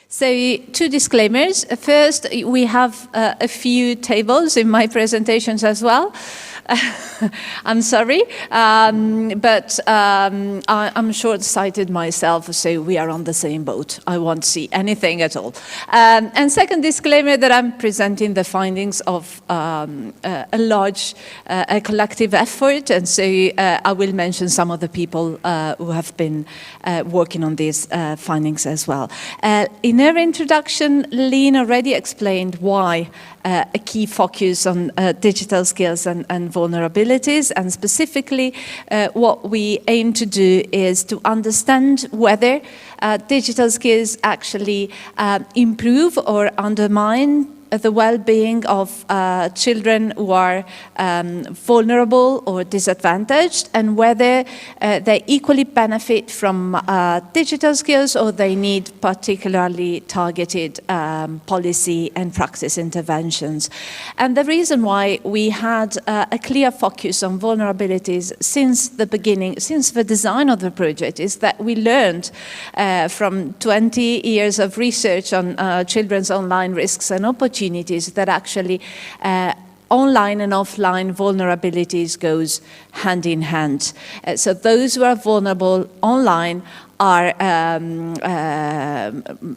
So, two disclaimers. First, we have a few tables in my presentations as well. I'm sorry, but I'm short-sighted myself, so we are on the same boat. I won't see anything at all. And second disclaimer, that I'm presenting the findings of a large, a collective effort, and so I will mention some of the people who have been working on these findings as well. In her introduction, Lynn already explained why a key focus on digital skills and vulnerabilities, and specifically what we aim to do is to understand whether digital skills actually improve or undermine the well-being of children who are vulnerable or disadvantaged, and whether they equally benefit from digital skills or they need particularly targeted policy and practice interventions. And the reason why we had a clear focus on vulnerabilities since the beginning, since the design of the project, is that we learned from 20 years of research on children's online risks and opportunities that actually online and offline vulnerabilities goes hand in hand. So those who are vulnerable online are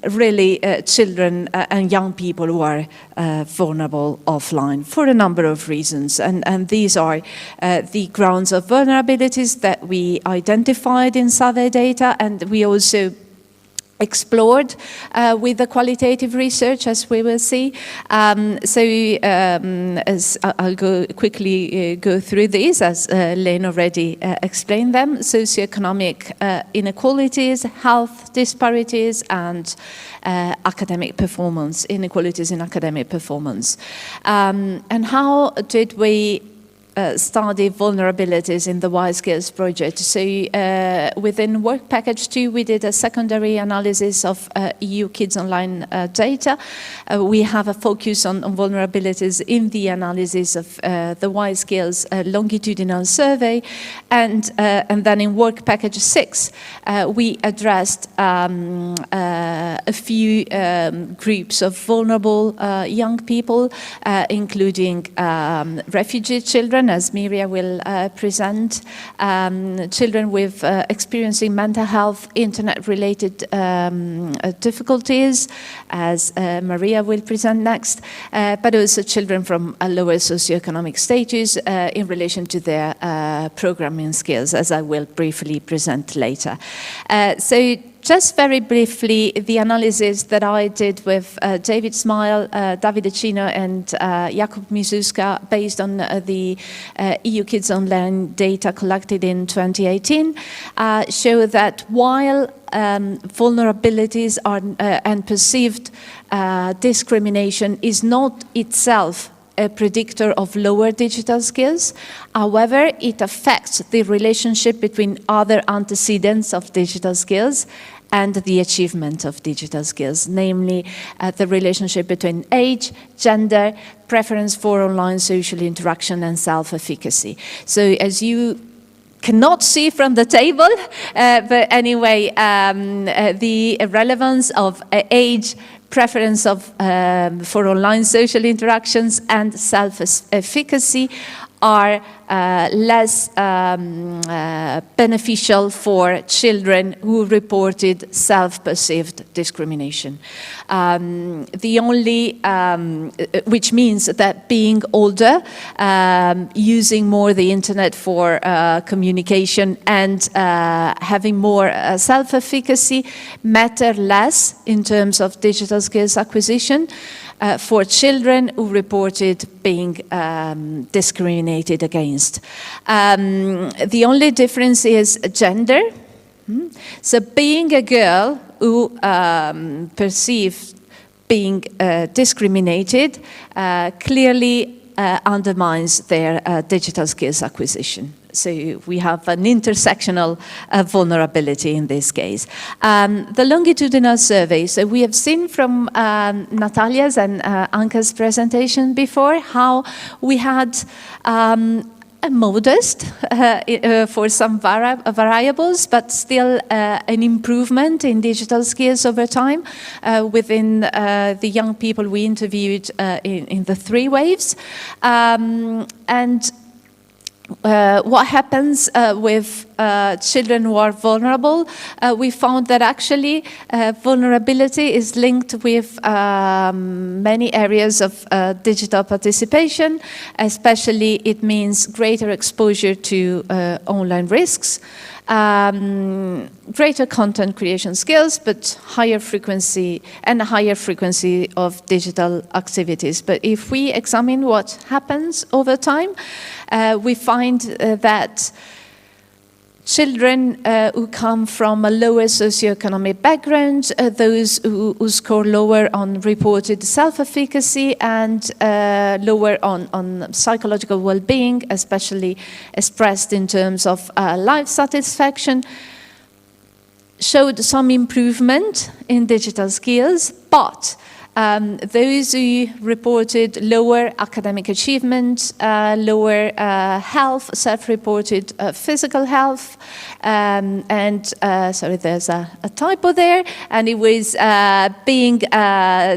really children and young people who are vulnerable offline for a number of reasons. And these are the grounds of vulnerabilities that we identified in survey data, and we also explored with the qualitative research, as we will see. As I'll quickly go through these, as Lane already explained them: socioeconomic inequalities, health disparities, and academic performance, inequalities in academic performance. And how did we study vulnerabilities in the ySKILLS project? So within Work Package 2, we did a secondary analysis of EU Kids Online data. We have a focus on vulnerabilities in the analysis of the ySKILLS longitudinal survey. And then in Work Package 6, we addressed a few groups of vulnerable young people, including refugee children, as Miria will present, children with experiencing mental health, internet-related difficulties, as Maria will present next, but also children from lower socioeconomic status in relation to their programming skills, as I will briefly present later. So just very briefly, the analysis that I did with David Smile, Davide Cino, and Jakub Mizuska, based on the EU Kids Online data collected in 2018, show that while vulnerabilities are, and perceived discrimination is not itself a predictor of lower digital skills. However, it affects the relationship between other antecedents of digital skills and the achievement of digital skills, namely the relationship between age, gender, preference for online social interaction, and self-efficacy. So as you cannot see from the table, but anyway, the relevance of age, preference of for online social interactions, and self-efficacy are less beneficial for children who reported self-perceived discrimination. The only, which means that being older, using more the internet for communication, and having more self-efficacy matter less in terms of digital skills acquisition for children who reported being discriminated against. The only difference is gender. So being a girl who perceived being discriminated clearly undermines their digital skills acquisition. So we have an intersectional vulnerability in this case. The longitudinal survey, so we have seen from Natalia's and Anka's presentation before how we had modest for some variables, but still an improvement in digital skills over time within the young people we interviewed in the 3 waves. And what happens with children who are vulnerable? We found that actually vulnerability is linked with many areas of digital participation, especially it means greater exposure to online risks, greater content creation skills, but higher frequency of digital activities. But if we examine what happens over time, we find that children who come from a lower socioeconomic background, those who score lower on reported self-efficacy and lower on psychological well-being, especially expressed in terms of life satisfaction, showed some improvement in digital skills, but those who reported lower academic achievement, lower health, self-reported physical health, sorry, there's a typo there, and it was being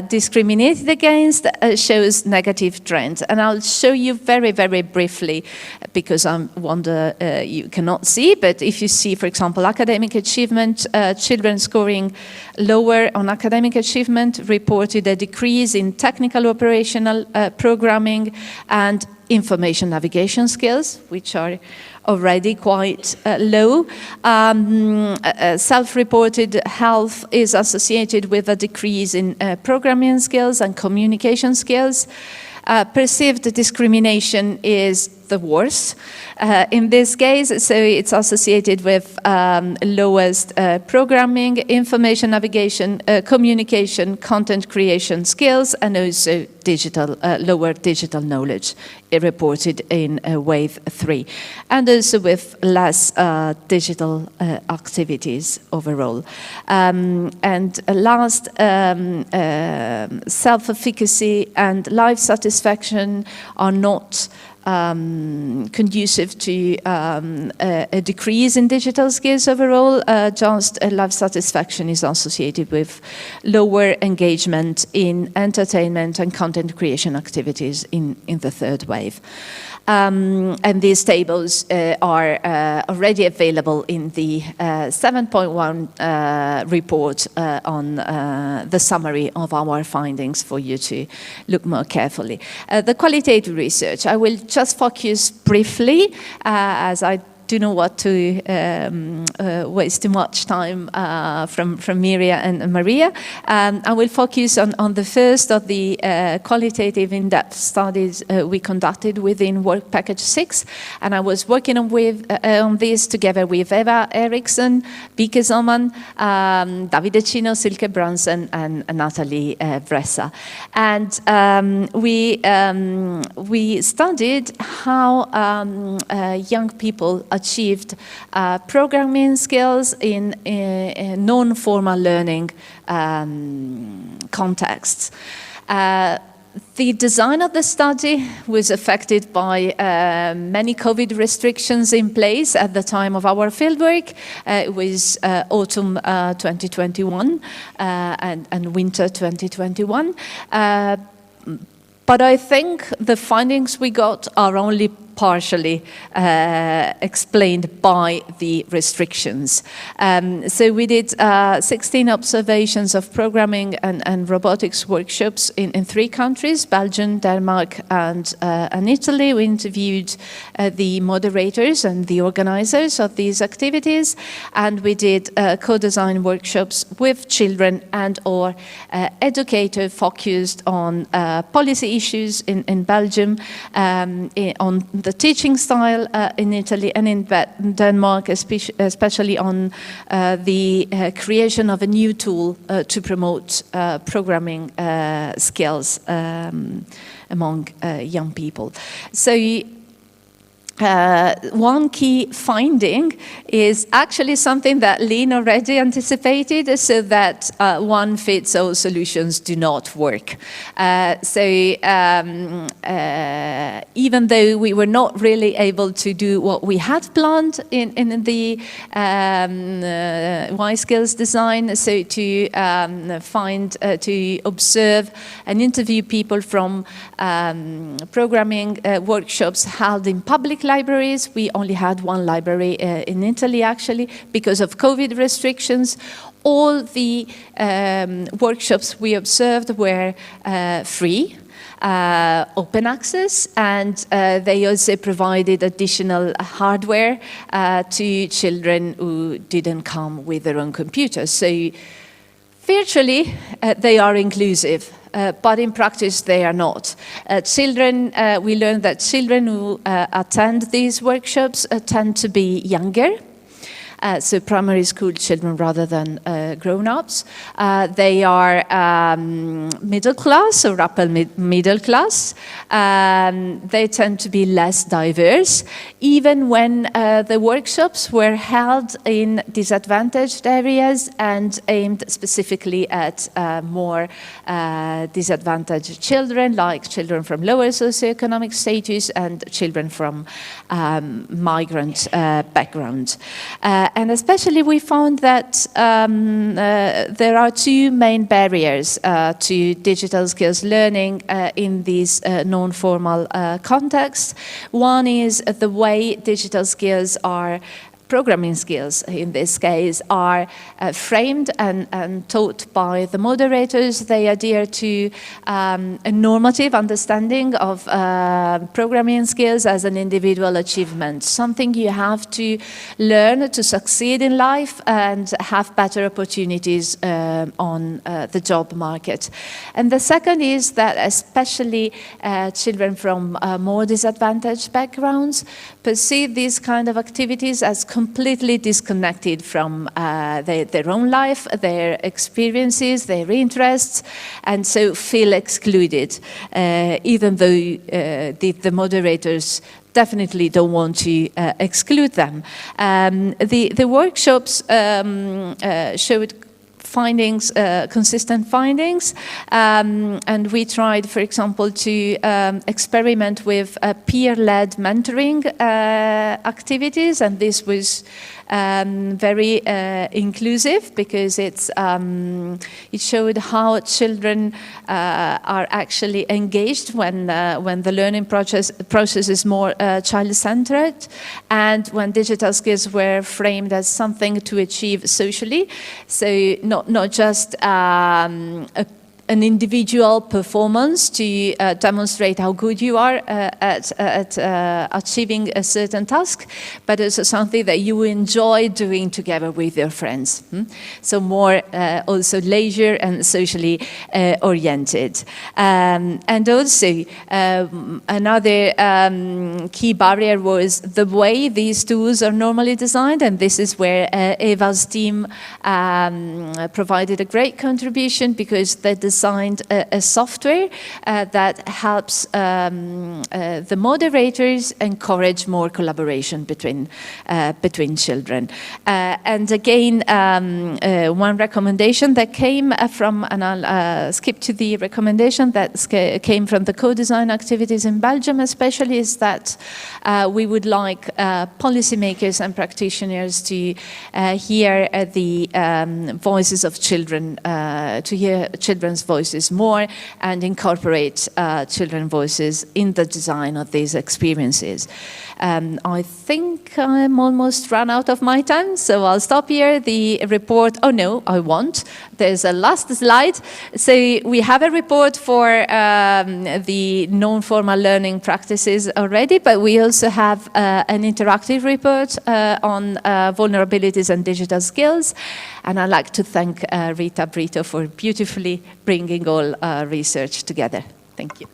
discriminated against, shows negative trends. And I'll show you very, very briefly, because I wonder you cannot see, but if you see, for example, academic achievement, children scoring lower on academic achievement reported a decrease in technical operational programming and information navigation skills, which are already quite low. Self-reported health is associated with a decrease in programming skills and communication skills. Perceived discrimination is the worst in this case, so it's associated with lowest programming, information navigation, communication, content creation skills, and also lower digital knowledge reported in wave 3, and also with less digital activities overall. And last, self-efficacy and life satisfaction are not conducive to a decrease in digital skills overall. Just life satisfaction is associated with lower engagement in entertainment and content creation activities in the 3rd wave. And these tables are already available in the 7.1 report on the summary of our findings for you to look more carefully. The qualitative research, I will just focus briefly, as I do not want to waste too much time from Miria and Maria. I will focus on the first of the qualitative in-depth studies we conducted within Work Package 6, and I was working on this together with Eva Eriksson, Bike Zoman, Davide Cino, Silke Bronson, and Natalie Bressa. And we studied how young people achieved programming skills in non-formal learning contexts. The design of the study was affected by many COVID restrictions in place at the time of our fieldwork. It was autumn 2021 and winter 2021. But I think the findings we got are only partially explained by the restrictions. So we did 16 observations of programming and robotics workshops in 3 countries, Belgium, Denmark, and Italy. We interviewed the moderators and the organizers of these activities, and we did co-design workshops with children and or educators focused on policy issues in Belgium, on the teaching style in Italy, and in Denmark, especially on the creation of a new tool to promote programming skills among young people. So one key finding is actually something that Lynn already anticipated, so that one-fits-all solutions do not work. Even though we were not really able to do what we had planned in the ySKILLS design, so to to observe and interview people from programming workshops held in public libraries. We only had one library in Italy, actually, because of COVID restrictions. All the workshops we observed were free, open access, and they also provided additional hardware to children who didn't come with their own computers. So virtually, they are inclusive. But in practice, they are not. We learned that children who attend these workshops tend to be younger. So primary school children rather than grown-ups. They are middle class or upper middle class. They tend to be less diverse, even when the workshops were held in disadvantaged areas and aimed specifically at more disadvantaged children, like children from lower socioeconomic status and children from migrant background. And especially we found that there are two main barriers to digital skills learning in these non-formal contexts. One is the way digital skills are programming skills, in this case, are framed and taught by the moderators. They adhere to a normative understanding of programming skills as an individual achievement, something you have to learn to succeed in life and have better opportunities on the job market. And the second is that especially children from more disadvantaged backgrounds perceive these kind of activities as completely disconnected from their own life, their experiences, their interests, and so feel excluded, even though the moderators definitely don't want to exclude them. The workshops showed findings, consistent findings, and we tried, for example, to experiment with peer-led mentoring activities, and this was very inclusive because it showed how children are actually engaged when the learning process is more child-centered, and when digital skills were framed as something to achieve socially, so not just an individual performance to demonstrate how good you are at achieving a certain task, but also something that you enjoy doing together with your friends. So more also leisure and socially oriented. And also another key barrier was the way these tools are normally designed, and this is where Eva's team provided a great contribution, because they designed a software that helps the moderators encourage more collaboration between children. And again, one recommendation that came from, and I'll skip to the recommendation that came from the co-design activities in Belgium especially, is that we would like policymakers and practitioners to hear the voices of children, to hear children's voices more and incorporate children's voices in the design of these experiences. I think I'm almost run out of my time, so I'll stop here. The report, oh no, I won't. There's a last slide. So we have a report for the non-formal learning practices already, but we also have an interactive report on vulnerabilities and digital skills. And I'd like to thank Rita Brito for beautifully bringing all research together. Thank you.